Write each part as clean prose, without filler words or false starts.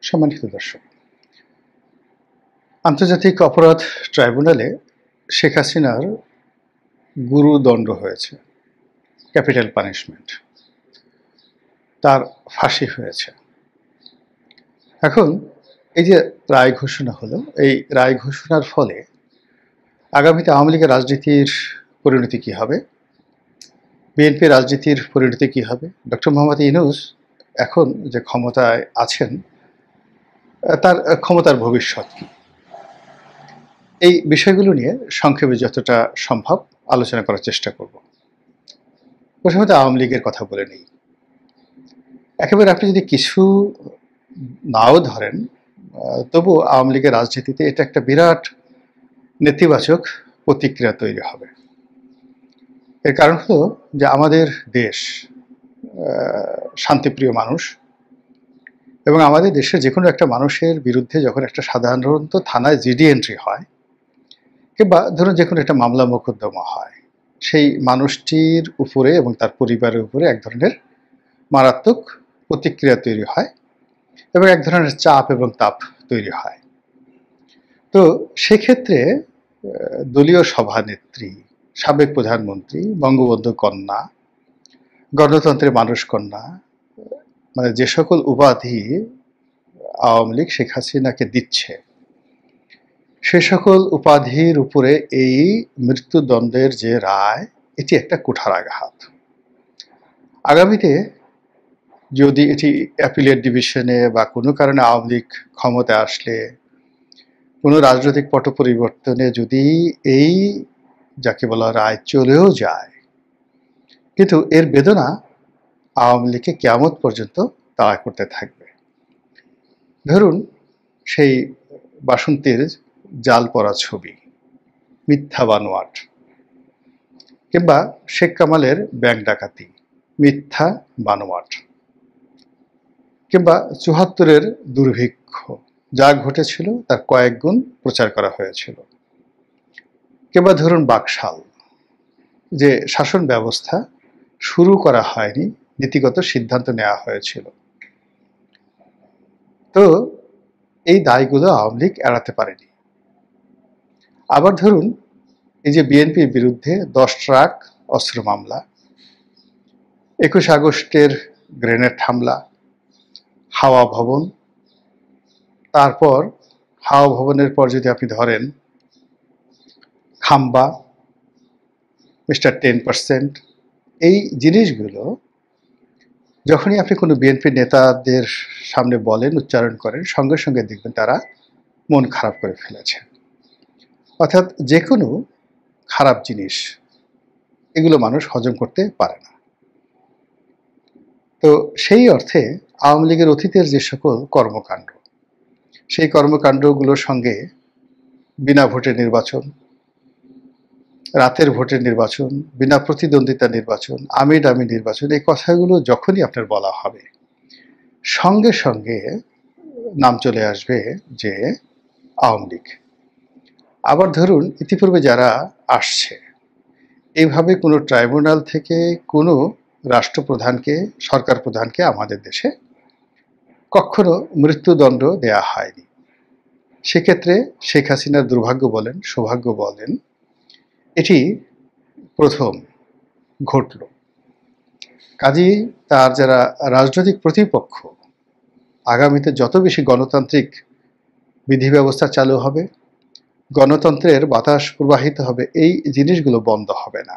সম্মানিত দর্শক, আন্তর্জাতিক অপরাধ ট্রাইব্যুনালে শেখ হাসিনার গুরুদণ্ড হয়েছে, ক্যাপিটাল পানিশমেন্ট, তার ফাঁসি হয়েছে। এখন এই যে রায় ঘোষণা হলো, এই রায় ঘোষণার ফলে আগামীতে আওয়ামী লীগের রাজনীতির পরিণতি কী হবে, বিএনপি রাজনীতির পরিণতি কী হবে, ডক্টর মোহাম্মদ ইউনূস এখন যে ক্ষমতায় আছেন তার ক্ষমতার ভবিষ্যৎ কী, এই বিষয়গুলো নিয়ে সংক্ষেপে যতটা সম্ভব আলোচনা করার চেষ্টা করব। প্রথমত আওয়ামী লীগের কথা বলে নিই। একেবারে আপনি যদি কিছু নাও ধরেন, তবু আওয়ামী লীগের রাজনীতিতে এটা একটা বিরাট নেতিবাচক প্রতিক্রিয়া তৈরি হবে। এর কারণ হলো যে আমাদের দেশ শান্তিপ্রিয় মানুষ, এবং আমাদের দেশের যে কোনো একটা মানুষের বিরুদ্ধে যখন একটা সাধারণত থানায় জিডি এন্ট্রি হয়, কিংবা ধরুন যে কোনো একটা মামলা মোকদ্দমা হয়, সেই মানুষটির উপরে এবং তার পরিবারের উপরে এক ধরনের মারাত্মক প্রতিক্রিয়া তৈরি হয় এবং এক ধরনের চাপ এবং তাপ তৈরি হয়। তো সেক্ষেত্রে দলীয় সভানেত্রী, সাবেক প্রধানমন্ত্রী, বঙ্গবন্ধু কন্যা, গণতন্ত্রের মানুষ কন্যা, মানে যে সকল উপাধি আওয়ামী লীগ শেখ হাসিনাকে দিচ্ছে, সে সকল উপাধির উপরে এই মৃত্যুদণ্ডের যে রায়, এটি একটা কুঠারাঘাত। আগামীতে যদি এটি অ্যাপিলেট ডিভিশনে বা কোনো কারণে আওয়ামী লীগ ক্ষমতায় আসলে, কোনো রাজনৈতিক পট পরিবর্তনে যদি এই যাকে বলা রায় চলেও যায়, কিন্তু এর বেদনা আওয়ামী লীগকে কিয়ামত পর্যন্ত তাড়া করতে থাকবে। ধরুন সেই বাসন্তীর জাল পড়া ছবি, মিথ্যা বানোয়াট, কিংবা শেখ কামালের ব্যাংক ডাকাতি, মিথ্যা বানোয়াট, কিংবা ৭৪-এর দুর্ভিক্ষ, যা ঘটেছিল তার কয়েক গুণ প্রচার করা হয়েছিল, কিংবা ধরুন বাকশাল, যে শাসন ব্যবস্থা শুরু করা হয়নি, নীতিগত সিদ্ধান্ত নেওয়া হয়েছিল। তো এই দায়গুলো আওয়ামী লীগ এড়াতে পারেনি। আবার ধরুন এই যে বিএনপির বিরুদ্ধে 10 ট্রাক অস্ত্র মামলা, 21 আগস্টের গ্রেনেড হামলা, হাওয়া ভবন, তারপর হাওয়া ভবনের পর যদি আপনি ধরেন খাম্বা, মিস্টার 10%, এই জিনিসগুলো যখনই আপনি কোনো বিএনপি নেতাদের সামনে বলেন, উচ্চারণ করেন, সঙ্গে সঙ্গে দেখবেন তারা মন খারাপ করে ফেলেছে। অর্থাৎ যে কোনো খারাপ জিনিস এগুলো মানুষ হজম করতে পারে না। তো সেই অর্থে আওয়ামী লীগের অতীতের যে সকল কর্মকাণ্ড, সেই কর্মকাণ্ডগুলোর সঙ্গে বিনা ভোটে নির্বাচন, রাতের ভোটের নির্বাচন, বিনা প্রতিদ্বন্দ্বিতা নির্বাচন, আমিডামি নির্বাচন, এই কথাগুলো যখনই আপনার বলা হবে, সঙ্গে সঙ্গে নাম চলে আসবে যে আওয়ামী লীগ। আবার ধরুন ইতিপূর্বে যারা আসছে, এইভাবে কোনো ট্রাইব্যুনাল থেকে কোনো রাষ্ট্রপ্রধানকে, সরকার প্রধানকে আমাদের দেশে কখনো মৃত্যুদণ্ড দেয়া হয়নি। সেক্ষেত্রে শেখ হাসিনার দুর্ভাগ্য বলেন, সৌভাগ্য বলেন, এটি প্রথম ঘটল। কাজেই তার যারা রাজনৈতিক প্রতিপক্ষ, আগামীতে যত বেশি গণতান্ত্রিক বিধি ব্যবস্থা চালু হবে, গণতন্ত্রের বাতাস প্রবাহিত হবে, এই জিনিসগুলো বন্ধ হবে না।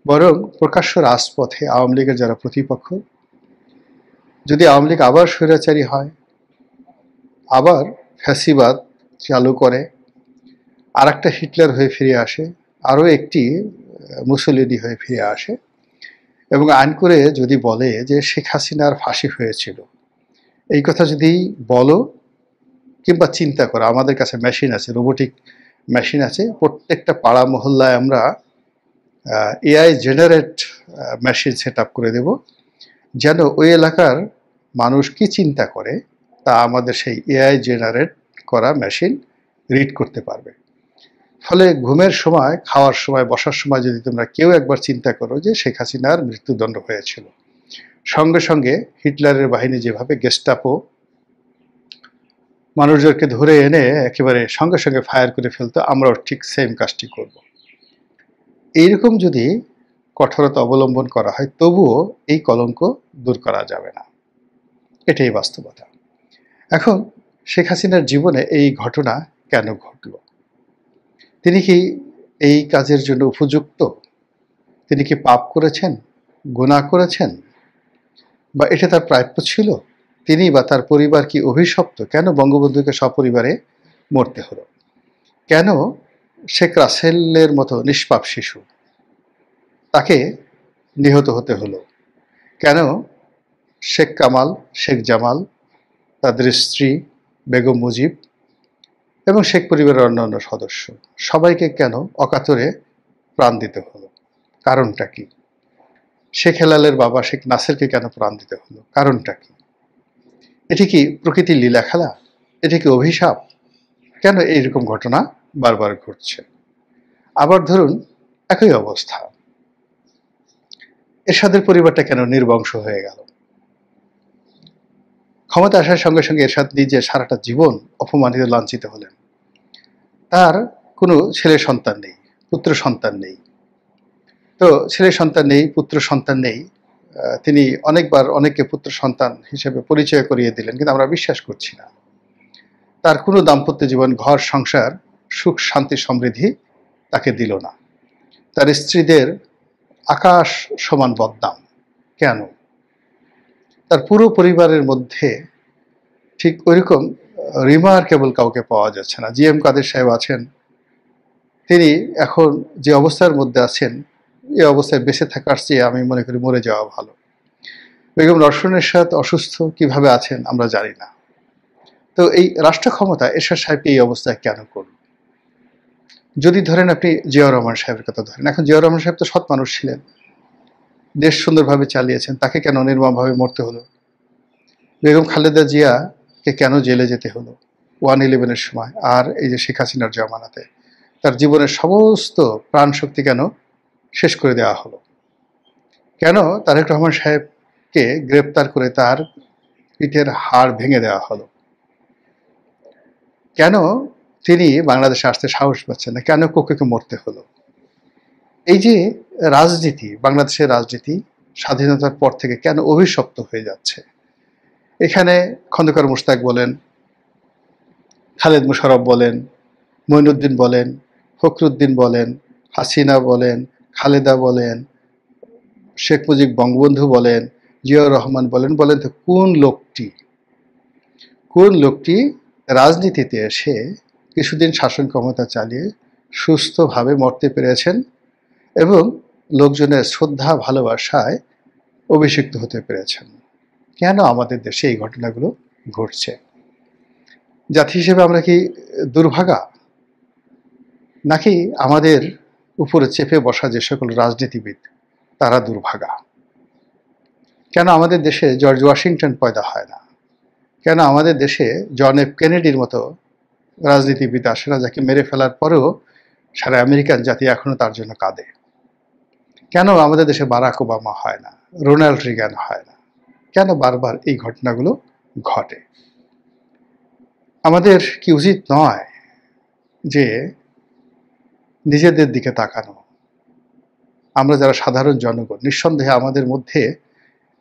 বরং প্রকাশ্য রাজপথে আওয়ামী লীগের যারা প্রতিপক্ষ, যদি আওয়ামী লীগ আবার স্বৈরাচারী হয়, আবার ফ্যাসিবাদ চালু করে, আর একটা হিটলার হয়ে ফিরে আসে, আরও একটি মুসোলিনি হয়ে ফিরে আসে, এবং আইন করে যদি বলে যে শেখ হাসিনার ফাঁসি হয়েছিল, এই কথা যদি বলো কিংবা চিন্তা করো, আমাদের কাছে মেশিন আছে, রোবোটিক মেশিন আছে, প্রত্যেকটা পাড়া মহল্লায় আমরা AI generate machine set up করে দেব, যেন ওই এলাকার মানুষ কি চিন্তা করে তা আমাদের সেই এআই জেনারেট করা মেশিন রিড করতে পারবে। ফলে ঘুমের সময়, খাওয়ার সময়, বসার সময় যদি তোমরা কেউ একবার চিন্তা করো যে শেখ হাসিনার মৃত্যুদণ্ড হয়েছিল, সঙ্গে সঙ্গে হিটলারের বাহিনী যেভাবে গেস্টাপো মানুষজনকে ধরে এনে একেবারে সঙ্গে সঙ্গে ফায়ার করে ফেলতো, আমরাও ঠিক সেম কাজটি করব। এইরকম যদি কঠোরতা অবলম্বন করা হয়, তবুও এই কলঙ্ক দূর করা যাবে না। এটাই বাস্তবতা। এখন শেখ হাসিনার জীবনে এই ঘটনা কেন ঘটল? তিনি কি এই কাজের জন্য উপযুক্ত? তিনি কি পাপ করেছেন, গুনাহ করেছেন, বা এটা তার প্রাপ্য ছিল? তিনি বা তার পরিবার কি অভিশপ্ত? কেন বঙ্গবন্ধুকে সপরিবারে মরতে হলো? কেন শেখ রাসেলের মতো নিষ্পাপ শিশু, তাকে নিহত হতে হলো? কেন শেখ কামাল, শেখ জামাল, তাদের স্ত্রী বেগম মুজিব এবং শেখ পরিবারের অন্যান্য সদস্য সবাইকে কেন অকাতরে প্রাণ দিতে হলো? কারণটা কি? শেখ হেলালের বাবা শেখ নাসেরকে কেন প্রাণ দিতে হলো? কারণটা কি? এটি কি প্রকৃতির লীলা খেলা? এটি কি অভিশাপ? কেন এইরকম ঘটনা বারবার ঘটছে? আবার ধরুন, একই অবস্থা, এরশাদের পরিবারটা কেন নির্বংশ হয়ে গেল? ক্ষমতা আসার সঙ্গে সঙ্গে এরশাদ নিজে সারাটা জীবন অপমানিত, লাঞ্ছিত হলেন। তার কোনো ছেলে সন্তান নেই, পুত্র সন্তান নেই। তো ছেলে সন্তান নেই, পুত্র সন্তান নেই, তিনি অনেকবার অনেককে পুত্র সন্তান হিসেবে পরিচয় করিয়ে দিলেন, কিন্তু আমরা বিশ্বাস করছি না। তার কোনো দাম্পত্য জীবন, ঘর সংসার, সুখ শান্তি সমৃদ্ধি তাকে দিল না। তার স্ত্রীদের আকাশ সমান বদনাম। কেন? তার পুরো পরিবারের মধ্যে ঠিক ওইরকম রিমার্কেবল কাউকে পাওয়া যাচ্ছে না। জি এম কাদের সাহেব আছেন, তিনি এখন যে অবস্থার মধ্যে আছেন, এই অবস্থায় বেঁচে থাকার চেয়ে আমি মনে করি মরে যাওয়া ভালো। বেগম রওশন এরশাদ অসুস্থ, কিভাবে আছেন আমরা জানি না। তো এই রাষ্ট্র ক্ষমতা এরশাদ সাহেবকে এই অবস্থায় কেন করল? যদি ধরেন আপনি জিয়াউর রহমান সাহেবের কথা ধরেন, এখন জিয়াউর রহমান সাহেব তো সৎ মানুষ ছিলেন, দেশ সুন্দরভাবে চালিয়েছেন, তাকে কেন নির্মমভাবে মরতে হলো? বেগম খালেদা জিয়াকে কেন জেলে যেতে হলো 1/11-এর সময়? আর এই যে শেখ হাসিনার জামানাতে তার জীবনের সমস্ত প্রাণ শক্তি কেন শেষ করে দেওয়া হলো? কেন তারেক রহমান সাহেবকে গ্রেপ্তার করে তার পিঠের হাড় ভেঙে দেওয়া হলো? কেন তিনি বাংলাদেশে আসতে সাহস পাচ্ছেন না? কেন কোকেকে মরতে হলো? এই যে রাজনীতি, বাংলাদেশের রাজনীতি স্বাধীনতার পর থেকে কেন অভিশপ্ত হয়ে যাচ্ছে? এখানে খন্দকার মোশতাক বলেন, খালেদ মোশাররফ বলেন, মঈনুদ্দিন বলেন, ফখরুদ্দিন বলেন, হাসিনা বলেন, খালেদা বলেন, শেখ মুজিব বঙ্গবন্ধু বলেন, জিয়াউর রহমান বলেন, বলেন তো কোন লোকটি রাজনীতিতে এসে কিছুদিন শাসন ক্ষমতা চালিয়ে সুস্থভাবে মরতে পেরেছেন এবং লোকজনের শ্রদ্ধা ভালোবাসায় অভিষিক্ত হতে পেরেছেন? কেন আমাদের দেশে এই ঘটনাগুলো ঘটছে? জাতি হিসেবে আমরা কি দুর্ভাগা, নাকি আমাদের উপরে চেপে বসা যে সকল রাজনীতিবিদ তারা দুর্ভাগা? কেন আমাদের দেশে জর্জ ওয়াশিংটন পয়দা হয় না? কেন আমাদের দেশে জন এফ কেনেডির মতো রাজনীতিবিদ আসে না, যাকে মেরে ফেলার পরেও সারা আমেরিকান জাতি এখনো তার জন্য কাঁদে? কেন আমাদের দেশে বারাক ওবামা হয় না, রোনাল্ড রিগান হয় না? কেন বারবার এই ঘটনাগুলো ঘটে? আমাদের কি উচিত নয় যে নিজেদের দিকে তাকানো? আমরা যারা সাধারণ জনগণ, নিঃসন্দেহে আমাদের মধ্যে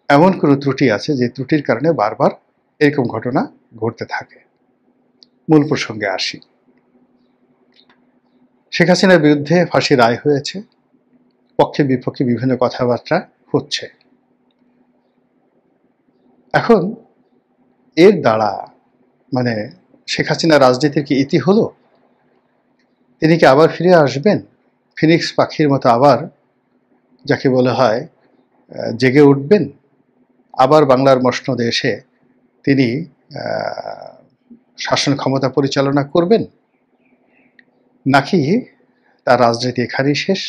এমন কোনো ত্রুটি আছে যে ত্রুটির কারণে বারবার এরকম ঘটনা ঘটতে থাকে। মূল প্রসঙ্গে আসি। শেখ হাসিনার বিরুদ্ধে ফাঁসি রায় হয়েছে, পক্ষে বিপক্ষে বিভিন্ন কথাবার্তা হচ্ছে। এখন এর দ্বারা মানে শেখ হাসিনা রাজনীতির কি ইতি হলো? তিনি কি আবার ফিরে আসবেন, ফিনিক্স পাখির মতো আবার, যাকে বলা হয়, জেগে উঠবেন? আবার বাংলার মসনদে এসে তিনি শাসন ক্ষমতা পরিচালনা করবেন? নাকি তার রাজনীতি এখানেই শেষ,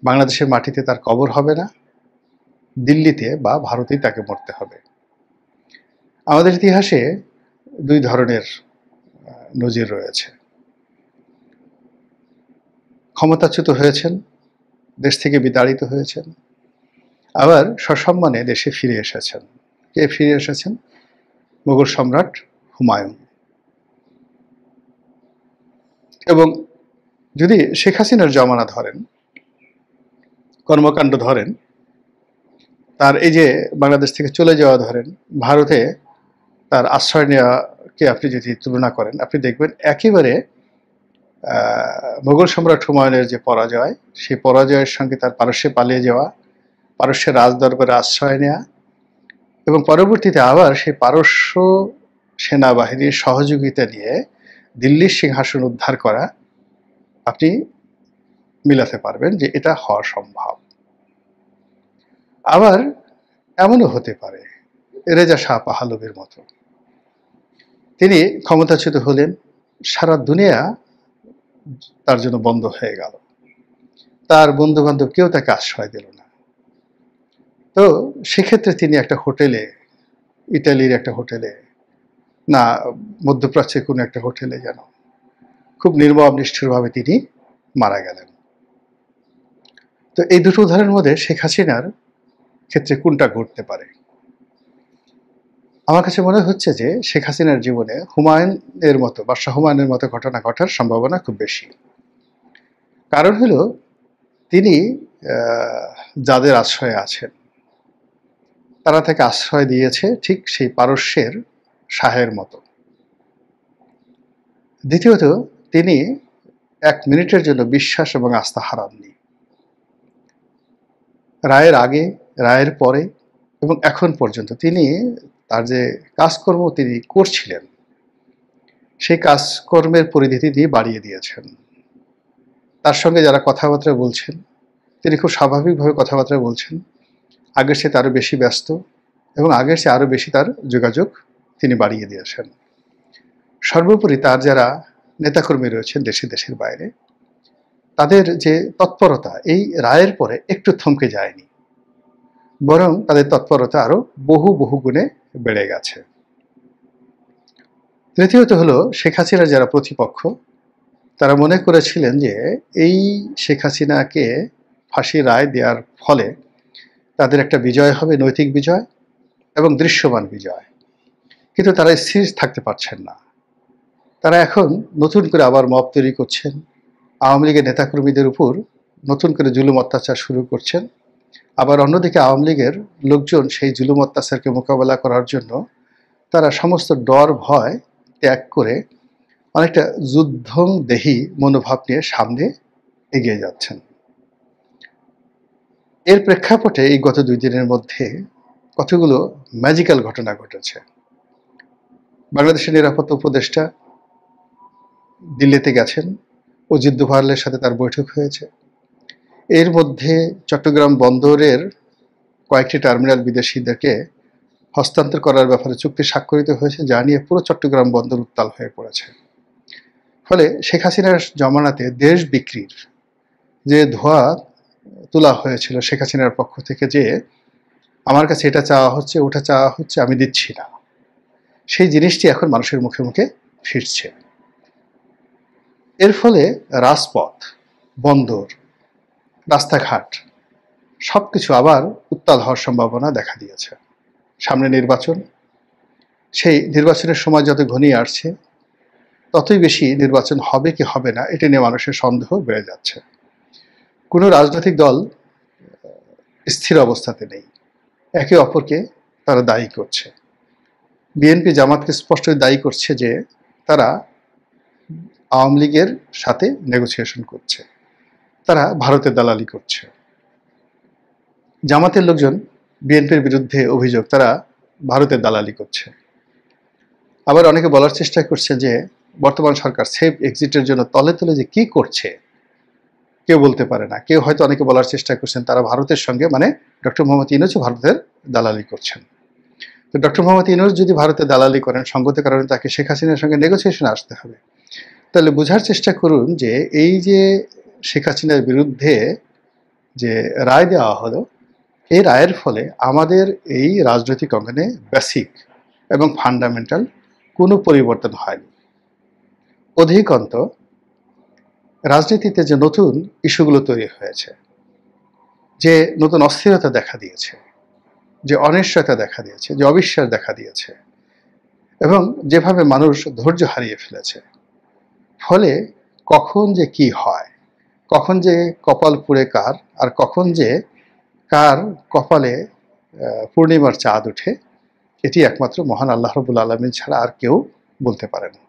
বাংলাদেশের মাটিতে তার কবর হবে না, দিল্লিতে বা ভারতেই তাকে মরতে হবে? আমাদের ইতিহাসে দুই ধরনের নজির রয়েছে। ক্ষমতাচ্যুত হয়েছেন, দেশ থেকে বিতাড়িত হয়েছেন, আবার সসম্মানে দেশে ফিরে এসেছেন। কে ফিরে এসেছেন? মুঘল সম্রাট হুমায়ুন। এবং যদি শেখ হাসিনার জমানা ধরেন, কর্মকাণ্ড ধরেন, তার এই যে বাংলাদেশ থেকে চলে যাওয়া ধরেন, ভারতে তার আশ্রয় নেওয়াকে আপনি যদি তুলনা করেন, আপনি দেখবেন একেবারে মোগল সম্রাট হুমায়ুনের যে পরাজয়, সেই পরাজয়ের সঙ্গে তার পারস্যে পালিয়ে যাওয়া, পারস্যের রাজদরবারে আশ্রয় নেওয়া এবং পরবর্তীতে আবার সেই পারস্য সেনাবাহিনীর সহযোগিতা নিয়ে দিল্লির সিংহাসন উদ্ধার করা, আপনি মিলাতে পারবেন যে এটা হওয়া সম্ভব। আবার এমনও হতে পারে রেজা শাহ পাহলভীর মতো, তিনি ক্ষমতাচ্যুত হলেন, সারা দুনিয়া তার জন্য বন্ধ হয়ে গেল, তার বন্ধু বান্ধব কেউ তাকে আশ্রয় দিল না। তো সেক্ষেত্রে তিনি একটা হোটেলে, ইটালির একটা হোটেলে, না মধ্যপ্রাচ্যের কোনো একটা হোটেলে যেন খুব নির্মম নিষ্ঠুরভাবে তিনি মারা গেলেন। তো এই দুটো উদাহরণের মধ্যে শেখ হাসিনার ক্ষেত্রে কোনটা ঘটতে পারে? আমার কাছে মনে হচ্ছে যে শেখ হাসিনার জীবনে হুমায়ুনের মতো, বাদশাহ হুমায়ুনের মতো ঘটনা ঘটার সম্ভাবনা খুব বেশি। কারণ হলো তিনি যাদের আশ্রয়ে আছেন তারা তাকে আশ্রয় দিয়েছে ঠিক সেই পারস্যের শাহের মতো। দ্বিতীয়ত, তিনি 1 মিনিটের জন্য বিশ্বাস এবং আস্থা হারাননি। রায়ের আগে, রায়ের পরে এবং এখন পর্যন্ত তিনি তার যে কাজকর্ম তিনি করছিলেন, সেই কাজকর্মের পরিধি তিনি বাড়িয়ে দিয়েছেন। তার সঙ্গে যারা কথাবার্তা বলছেন, তিনি খুব স্বাভাবিকভাবে কথাবার্তা বলছেন। আগের চেয়ে আরও বেশি ব্যস্ত এবং আগের চেয়ে আরও বেশি তার যোগাযোগ তিনি বাড়িয়ে দিয়েছেন। সর্বোপরি তার যারা নেতাকর্মী রয়েছেন দেশে দেশের বাইরে, তাদের যে তৎপরতা এই রায়ের পরে একটু থমকে যায়নি, বরং তাদের তৎপরতা আরো বহু বহু গুণে বেড়ে গেছে। তৃতীয়ত হলো শেখ হাসিনার যারা প্রতিপক্ষ, তারা মনে করেছিলেন যে এই শেখ হাসিনাকে ফাঁসি রায় দেওয়ার ফলে তাদের একটা বিজয় হবে, নৈতিক বিজয় এবং দৃশ্যমান বিজয়। কিন্তু তারা স্থির থাকতে পারছেন না। তারা এখন নতুন করে আবার মব তৈরি করছেন, আওয়ামী লীগের নেতাকর্মীদের উপর নতুন করে জুলুম অত্যাচার শুরু করছেন। আবার অন্যদিকে আওয়ামী লীগের লোকজন সেই জুলুম অত্যাচারকে মোকাবেলা করার জন্য তারা সমস্ত ডর ভয় ত্যাগ করে অনেকটা যুদ্ধং দেহি মনোভাব নিয়ে সামনে এগিয়ে যাচ্ছেন। এর প্রেক্ষাপটে এই গত 2 দিনের মধ্যে কতগুলো ম্যাজিক্যাল ঘটনা ঘটেছে। বাংলাদেশের নিরাপত্তা উপদেষ্টা দিল্লিতে গেছেন, অজিত দোভালের সাথে তার বৈঠক হয়েছে। এর মধ্যে চট্টগ্রাম বন্দরের কয়েকটি টার্মিনাল বিদেশিদেরকে হস্তান্তর করার ব্যাপারে চুক্তি স্বাক্ষরিত হয়েছে, যা নিয়ে পুরো চট্টগ্রাম বন্দর উত্তাল হয়ে পড়েছে। ফলে শেখ হাসিনার জমানাতে দেশ বিক্রির যে ধোঁয়া তোলা হয়েছিল শেখ হাসিনার পক্ষ থেকে, যে আমার কাছে এটা চাওয়া হচ্ছে, ওটা চাওয়া হচ্ছে, আমি দিচ্ছি না, সেই জিনিসটি এখন মানুষের মুখে মুখে ফিরছে। এর ফলে রাজপথ, বন্দর, রাস্তাঘাট সবকিছু আবার উত্তাল হওয়ার সম্ভাবনা দেখা দিয়েছে। সামনে নির্বাচন, সেই নির্বাচনের সময় যত ঘনিয়ে আসছে ততই বেশি নির্বাচন হবে কি হবে না এটা নিয়ে মানুষের সন্দেহ বেড়ে যাচ্ছে। কোনো রাজনৈতিক দল স্থির অবস্থাতে নেই, একে অপরকে তারা দায়ী করছে। বিএনপি জামাতকে স্পষ্টই দায়ী করছে যে তারা আওয়ামী লীগের সাথে নেগোসিয়েশন করছে, তারা ভারতের দালালি করছে। জামাতের লোকজন বিএনপির বিরুদ্ধে অভিযোগ তারা ভারতের দালালি করছে। আবার অনেকে বলার চেষ্টা করছে যে বর্তমান সরকার সেফ এক্সিটের জন্য তলে তলে যে কি করছে কেউ বলতে পারে না। কেউ হয়তো অনেকে বলার চেষ্টা করছেন তারা ভারতের সঙ্গে, মানে ডক্টর মোহাম্মদ ইউনূসও ভারতের দালালি করছেন। তো ডক্টর মোহাম্মদ ইউনূস যদি ভারতের দালালি করেন, সঙ্গত কারণে তাকে শেখ হাসিনার সঙ্গে নেগোসিয়েশনে আসতে হবে। তাহলে বোঝার চেষ্টা করুন যে এই যে শেখ হাসিনার বিরুদ্ধে যে রায় দেওয়া হলো, এই রায়ের ফলে আমাদের এই রাজনৈতিক অঙ্গনে বেসিক এবং ফান্ডামেন্টাল কোনো পরিবর্তন হয়নি। অধিকন্ত রাজনীতিতে যে নতুন ইস্যুগুলো তৈরি হয়েছে, যে নতুন অস্থিরতা দেখা দিয়েছে, যে অনিশ্চয়তা দেখা দিয়েছে, যে অবিশ্বাস দেখা দিয়েছে এবং যেভাবে মানুষ ধৈর্য হারিয়ে ফেলেছে, ফলে কখন যে কি হয়, কখন যে কপাল পুড়ে কার, আর কখন যে কার কপালে পূর্ণিমার চাঁদ ওঠে, এটি একমাত্র মহান আল্লাহ রাব্বুল আলামিন ছাড়া আর কেউ বলতে পারে না।